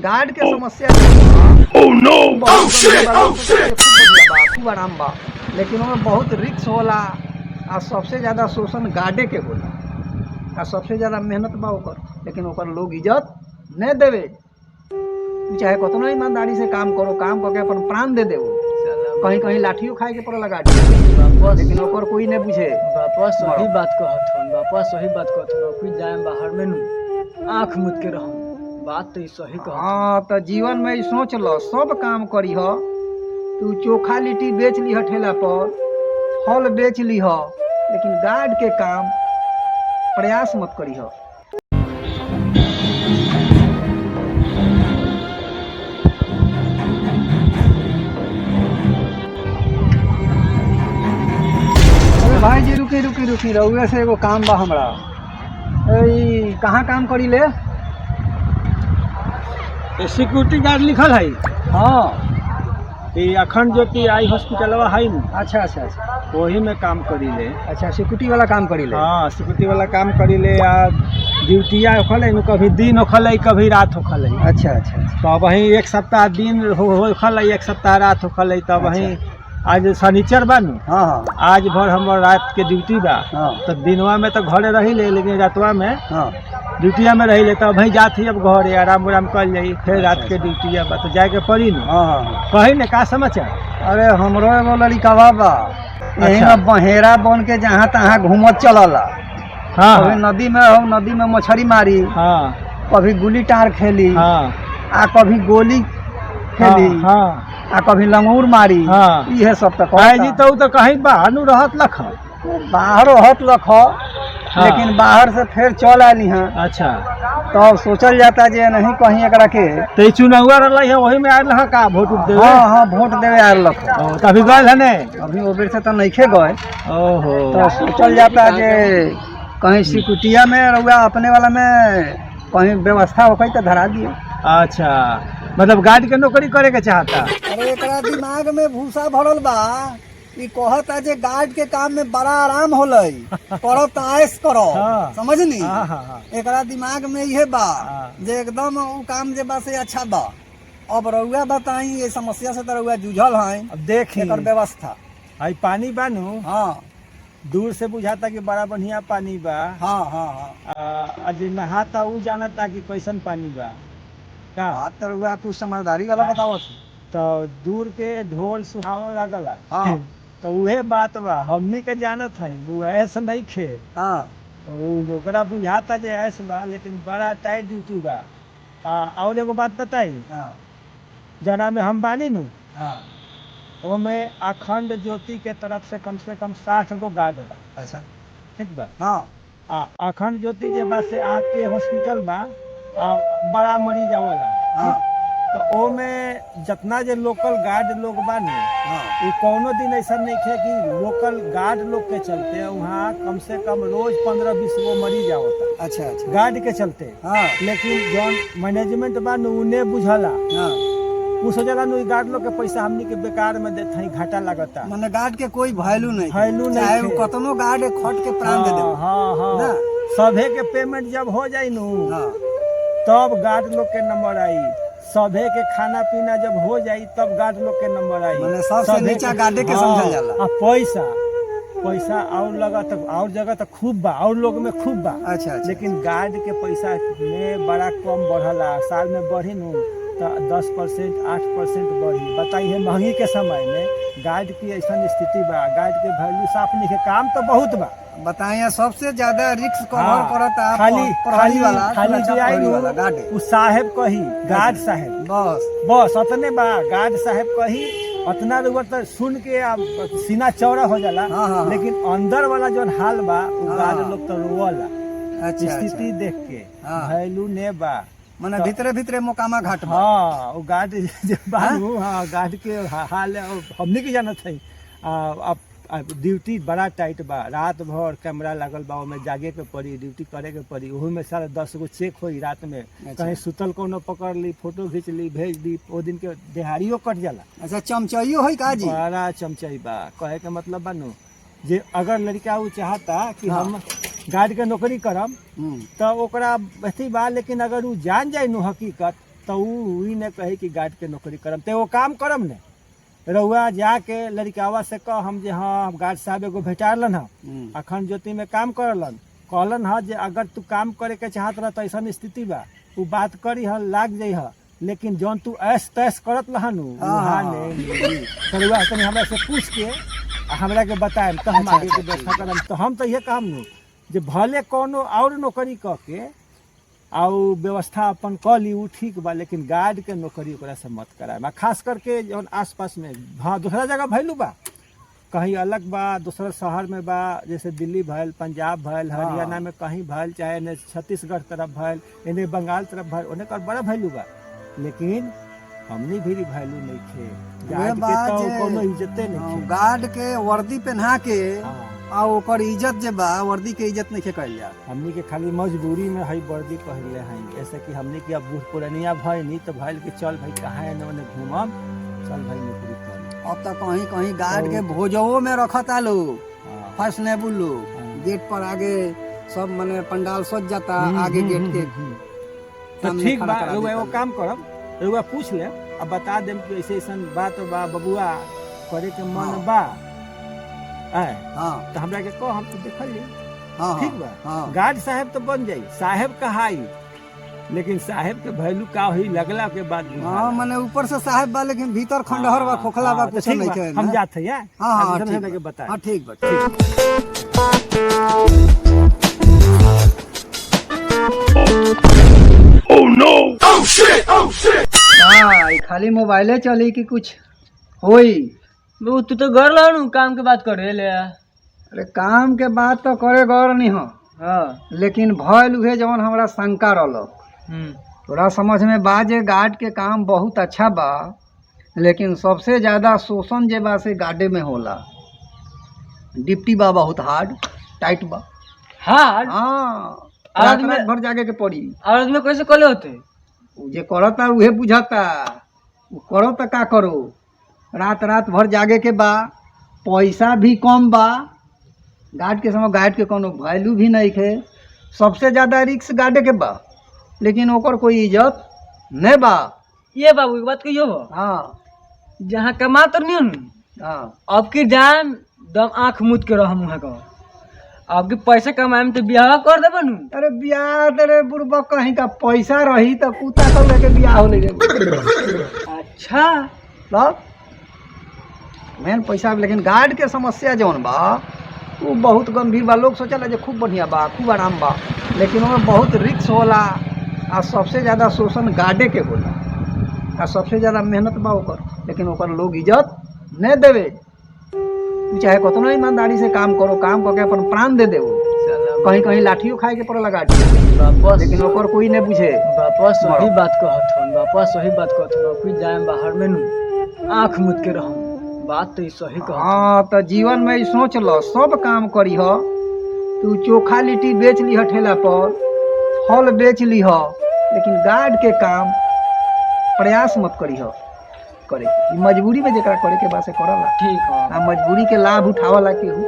Guard के समस्या खूब आराम बा, लेकिन ओमे बहुत रिक्स होला आ सबसे ज़्यादा शोषण गार्डे के होला आ सबसे ज़्यादा मेहनत बा ओकर, लेकिन ओकर लोग इज्जत नहीं देवे। तू चाहे कतनो ईमानदारी से काम करो, काम करके अपन प्राण दे देवो, कहीं कहीं लाठियों खाए के पड़ेला गार्ड, लेकिन ओकर कोई नहीं बुझे। बापा सही बात कहत हन, बापा सही बात कहत हन। कोई जाए बाहर में नु आँख मुद के रहूं, बात तो सही कहत। हाँ तो जीवन में सोच लो, सब काम करी हो, तू चोखा लिट्टी बेच ली ठेला पर, फल बेच ली हो, लेकिन गार्ड के काम प्रयास मत करी हो। अरे भाई जी रुकी रुकी रुकी, रउए से एगो काम बा हमरा। कहाँ काम करी ले? सिक्योरिटी गार्ड लिखल है। हाँ ये अखंड ज्योति आई हॉस्पिटलवा है न, अच्छा अच्छा अच्छा वही में काम करी ले। अच्छा, सिक्योरिटी वाला काम करी ले। हाँ सिक्योरिटी वाला काम करी ले। आ ड्यूटिया होखल है न, कभी दिन होखल है कभी रात होखल है। अच्छा अच्छा अच्छा तो वहीं एक सप्ताह दिन होखल है, एक सप्ताह रात होखल है। तब वहीं आज शनिचर बा न, हाँ हाँ आज भर हमर रात के ड्यूटी बा। हाँ तो दिनवा में तो घरे रही ले, लेकिन रातवा में हाँ ड्यूटिया में रही ले। तो वहीं जात ही अब घरे आराम उराम कर जाई, फिर रात के ड्यूटिया बा तो जाए के पड़ी न। हाँ हाँ। कही न का समाचार? अरे हमरो एगो लड़िकवा बा, यही अच्छा। में बहेरा बन के जहाँ तहाँ घूमत चलला। हाँ कभी नदी में हो, नदी में मछली मारी, हाँ कभी गुली टार खेली, हाँ आ कभी गोली खेली, हाँ आ कभी लंगूर मारी। हाँ। इहे सब तक भाई जी तो कहीं बाहर नु रहत लख। बाहर हत लख, लेकिन बाहर से फिर चल आली हैं। अच्छा तो सोचल जाता जे नहीं कहीं एकरा के। तो चुनावा रही है वही में आयल है का वोट देवे? हाँ हाँ वोट देवे आयल लख। तभी गए है ने? अभी वो बेर से तो नइखे गए। ओहो। तो सोचल जाता जे कहीं सिकुटिया में रहुआ अपने वाला में कहीं व्यवस्था हो तो धरा दिए। अच्छा मतलब गार्ड के नौकरी करे के चाहता? अरे एकरा दिमाग में भूसा भरल बा, ई कहता जे गार्ड के काम में बड़ा आराम होलई, करो तो ऐश करो। हाँ। समझनी? हाँ हाँ हाँ। एकरा दिमाग में इहे बा हाँ। जे एकदम उ काम जे बा से अच्छा बा। अब रउआ बताई, ये समस्या से तो रउआ जूझल है, अब देखी एकर व्यवस्था। आई पानी बानू, हाँ दूर से बुझाता कि बड़ा बढ़िया पानी बा। हाँ हाँ हाँ। आज नहाता उ जानता कि कैसन पानी बा का। बात तो रउआ तू समझदारी वाला बतावत। तो दूर के ढोल सुहावन लागला। हाँ तो उहे बात बा, हमनी के जानत है वो ऐसा नहीं खे। हाँ ओकरा बुझाता जे ऐसा बा, लेकिन बड़ा टाइट ड्यूटी बा। और एगो बात बताई, हाँ जना में हम बानी नु, हाँ। ओमे अखंड ज्योति के तरफ से कम 60 गो गार्ड बा। अच्छा ठीक बा। हाँ अखंड ज्योति जे बा से आके हॉस्पिटल बा, बड़ा मरीज आवला। हाँ तो ओमे जितना जे लोकल गार्ड लोग बा ने, हाँ ये कौनो दिन ऐसा नहीं है कि लोकल गार्ड लोग के चलते वहाँ कम से कम रोज 15-20 गो मरीज आवता अच्छा अच्छा गार्ड के चलते। हाँ लेकिन जौन मैनेजमेंट बा नु उन्हें बुझला, हाँ। उ सोचला नु गार्ड लोग के पैसा हमनी के बेकार में देते हैं, घाटा लगता। मने गार्ड के कोई वैल्यू नहीं, वैल्यू नहीं चाहे थे। कतनो गार्ड खट के प्राण दे दे। हाँ हाँ ना? सभे के पेमेंट जब हो जाई नु, हाँ तब गार्ड लोग के नंबर आई। सभे के खाना पीना जब हो जाई तब गार्ड लोग के नंबर आई। मने सबसे सभे नीचा के- गार्डे के हाँ, समझल जाला। आ पैसा और लगा तो और जगह तो खूब बा, और लोग में खूब बा। अच्छा अच्छा। लेकिन गार्ड के पैसा में बड़ा कम बढ़ला। साल में बढ़ी नु तो 10% 8% बढ़ी। बताइए महंगी के समय में गार्ड की ऐसा स्थिति बा, गार्ड के वैल्यू साफ नहीं है। काम तो बहुत बा, बताइए सबसे ज्यादा रिक्स कवर हाँ, करता खाली प्रहरी वाला, खाली सुरक्षा जे आई प्रहरी नु, वाला गार्ड। उ साहेब कही गार्ड साहेब बस बस अतने बा। गार्ड साहेब कही अतना रुआ तो सुन के सीना चौड़ा हो जाला। हाँ, हाँ, लेकिन अंदर वाला जो हाल बा उ हाँ, गार्ड हाँ। लोग तो रोवला अच्छा स्थिति अच्छा। देख के। हाँ। वैल्यू ने बा मने तो- भीतरे भीतरे मोकामा घाट बा। हाँ वो गार्ड जो बानू, हाँ गार्ड के हाल हमने के जानत है। अब ड्यूटी बड़ा टाइट बा, रात भर कैमरा लागल बा, ओमे जागे के पड़ी, ड्यूटी करे के पड़ी। ओहू में सारा 10 गो चेक होई रात में। कहीं सुतल कोनो पकड़ ली, फोटो खींच ली, भेज दी। ओ दिन के दिहाड़ियों कट जाला। अच्छा चमचइयो है का जी? बड़ा चमचाई बा। कहे के मतलब बानू जे अगर लड़का उ चाहता कि हाँ। हम गार्ड के नौकरी करब हम्म। तो ओकरा अथी बा, लेकिन अगर उ जान जाए नु हकीकत तो ऊ ई ने कही कि गार्ड के नौकरी करम ते वो काम करम ने रउआ जाके लड़कावा से कह हम जे हाँ गार्ड साहब एगो भेटालन ह अखन ज्योति में काम करलन कहलन ह जे अगर तू काम करे के चाहत रह तो ऐसा स्थिति बा तू बात करी ह लाग जाइ ह लेकिन जौन तू ऐस तैस करत रहनु वहाँ ने मिली तो रउआ तनी हमरा से पूछ के आ हमरा के बताएम तो हम आगे के व्यवस्था करम तो हम तो ये कहम नु जे भले कोनो और नौकरी क के आ उ व्यवस्था अपन क ली उ ठीक बा लेकिन गार्ड के नौकरी ओकरा से मत कराए खास करके जौन आसपास में हाँ दूसरा जगह भइलू बा कहीं अलग बा दूसरा शहर में बा जैसे दिल्ली भइल पंजाब भइल हरियाणा में कहीं भइल चाहे ने छत्तीसगढ़ तरफ भइल एने बंगाल तरफ भइल ओने कर बड़ा भइलू बा लेकिन हमनी भी वैल्यू नहीं थे गार्ड के तो कोनो इज्जते नहीं थे गार्ड के वर्दी पहना के हाँ। आ ओकर इज्जत जे बा वर्दी के इज्जत नहीं कइल जा हमनी के खाली मजबूरी में हई वर्दी पहनले हई ऐसे कि हमनी के अब बूढ़ पुरानिया भई नहीं तो भइल कि चल भाई कहाँ एने ओने घूमम चल भाई नौकरी कर अब तो कहीं कहीं गार्ड के भोजवो में रखता लोग फैशनेबल लोग गेट पर आगे सब माने पंडाल सज जाता आगे गेट के तो ठीक बा रउआ एगो काम करब रउआ पूछ ले अब बता देम कि ऐसे ऐसन बात बा बबुआ करे के मन बा हाँ तो हमरा के कह हम तो देखल ली हाँ ठीक बा हाँ गार्ड साहब तो बन जाई साहब कहाई लेकिन साहब के वैल्यू का हुई लगला के बाद हाँ माने ऊपर से साहब बा लेकिन भीतर खंडहर बा खोखला बा कुछ नहीं है हम जात है हाँ हाँ ठीक के बता हाँ ठीक बा ठीक हाँ ई खाली मोबाइले चली कि कुछ होई तू तो घर लानू काम के बात करे ले अरे काम के बात तो करे गौर नहीं हो हाँ लेकिन भयल उहे जवन हमरा शंका रहलक थोड़ा समझ में बा जे गार्ड के काम बहुत अच्छा बा लेकिन सबसे ज्यादा शोषण जे बा से गार्डे में होला डिप्टी बा बहुत हार्ड टाइट बा हार्ड हाँ रात रात में- भर जागे के पड़ी और में कैसे कले होते उ जे करता उहे बुझाता उ करो त का करो रात भर जागे के बा पैसा भी कम बा गार्ड के समय गार्ड के कोनो वैल्यू भी नहीं है सबसे ज्यादा रिक्स गार्ड के बा लेकिन ओकर कोई इज्जत नहीं बा ये बाबू एक बात कहियो हो हाँ जहाँ कमा तो नहीं हूँ हाँ अब की जान दम आँख मूद के रह मुँह का अब की पैसा कमाए में तो ब्याह कर दे बनू अरे ब्याह तेरे बुढ़बा कहीं का पैसा रही तो कुत्ता को लेके ब्याह हो ले अच्छा तब मेन पैसा लेकिन गार्ड के समस्या जौन बा वो बहुत गंभीर बा लोग सोचला जे खूब बढ़िया बा खूब आराम बा लेकिन ओमे बहुत रिक्स होला आ सबसे ज़्यादा शोषण गार्डे के होला आ सबसे ज़्यादा मेहनत बा ओकर लेकिन ओकर लोग इज्जत नहीं देवे तू चाहे कतनो ईमानदारी से काम करो काम करके अपन प्राण दे देवो कहीं कहीं लाठियों खाए के पड़ेला गार्ड बापा लेकिन ओकर कोई नहीं बुझे बापा सही बात कहत हन बापा सही बात कहत हन कोई जाए बाहर में नू आँख मूद के रह बात तो ई सही कहत हाँ तो जीवन में ई सोच लो सब काम करी हो तू चोखा लिट्टी बेच ली ठेला पर फल बेच ली लेकिन गार्ड के काम प्रयास मत करी हो करे के। ई मजबूरी में जेकरा करे के बा से करला ठीक है आ मजबूरी के लाभ उठावला केहू